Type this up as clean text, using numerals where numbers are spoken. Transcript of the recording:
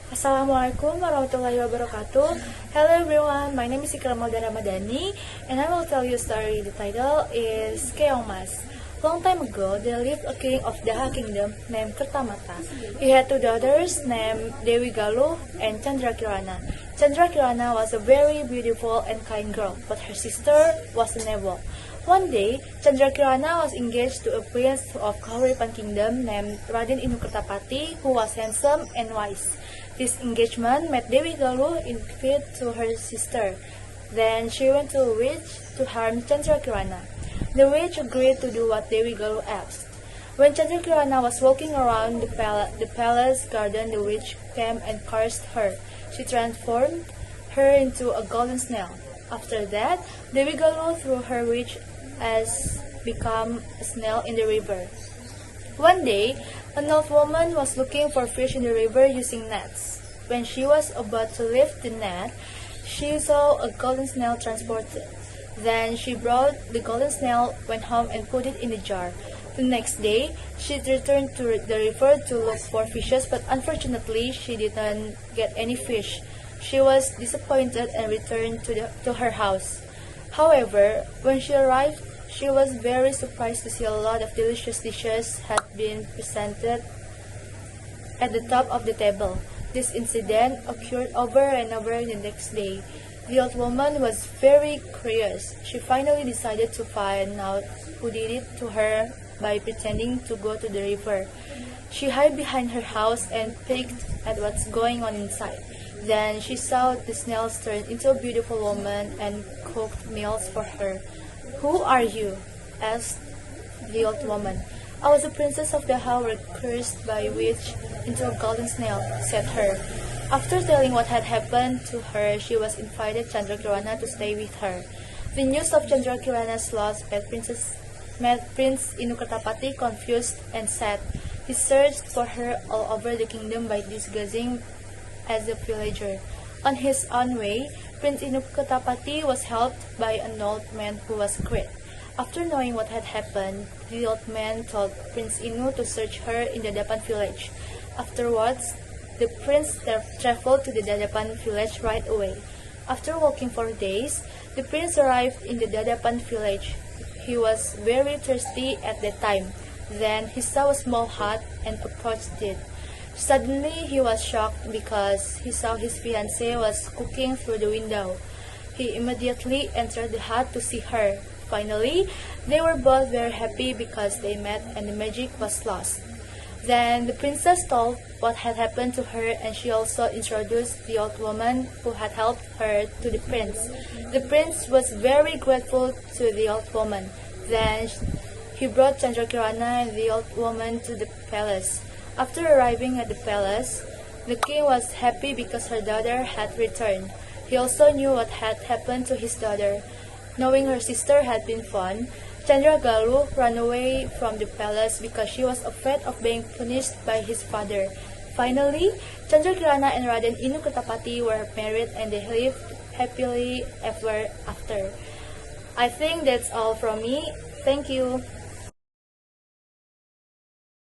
Assalamualaikum warahmatullahi wabarakatuh. Hello everyone, my name is Ichramelda Ramadhani and I will tell you a story. The title is Keongmas. Long time ago, there lived a king of Daha Kingdom named Kertamata. He had two daughters named Dewi Galuh and Chandrakirana. Chandrakirana was a very beautiful and kind girl, but her sister was a nebel. One day, Chandrakirana was engaged to a prince of Kahuripan Kingdom named Raden Inukertapati, who was handsome and wise. This engagement made Dewi Galuh envied to her sister. Then she went to a witch to harm Chandrakirana. The witch agreed to do what Dewi Galuh asked. When Chandrakirana was walking around the palace garden, the witch came and cursed her. She transformed her into a golden snail. After that, Dewi Galuh threw her witch as become a snail in the river. One day, an old woman was looking for fish in the river using nets. When she was about to lift the net, she saw a golden snail transported. Then she brought the golden snail, went home and put it in a jar. The next day, she returned to the river to look for fishes, but unfortunately, she didn't get any fish. She was disappointed and returned to her house. However, when she arrived, she was very surprised to see a lot of delicious dishes had been presented at the top of the table. This incident occurred over and over the next day. The old woman was very curious. She finally decided to find out who did it to her by pretending to go to the river. She hid behind her house and peeked at what's going on inside. Then she saw the snails turn into a beautiful woman and cooked meals for her. "Who are you?" asked the old woman. "I was a princess of the hour cursed by a witch into a golden snail," said her. After telling what had happened to her, she was invited Chandrakirana to stay with her. The news of Chandrakirana's loss made Prince Inukertapati confused and sad. He searched for her all over the kingdom by disguising as a villager. On his own way, Prince Inukertapati was helped by an old man who was great. After knowing what had happened, the old man told Prince Inu to search her in the Dadapan village. Afterwards, the prince traveled to the Dadapan village right away. After walking for days, the prince arrived in the Dadapan village. He was very thirsty at that time. Then he saw a small hut and approached it. Suddenly, he was shocked because he saw his fiancée was cooking through the window. He immediately entered the hut to see her. Finally, they were both very happy because they met and the magic was lost. Then the princess told what had happened to her, and she also introduced the old woman who had helped her to the prince. The prince was very grateful to the old woman. Then he brought Chandrakirana and the old woman to the palace. After arriving at the palace, the king was happy because her daughter had returned. He also knew what had happened to his daughter. Knowing her sister had been found, Galuh ran away from the palace because she was afraid of being punished by his father. Finally, Chandrakirana and Raden Inukertapati were married and they lived happily ever after. I think that's all from me. Thank you.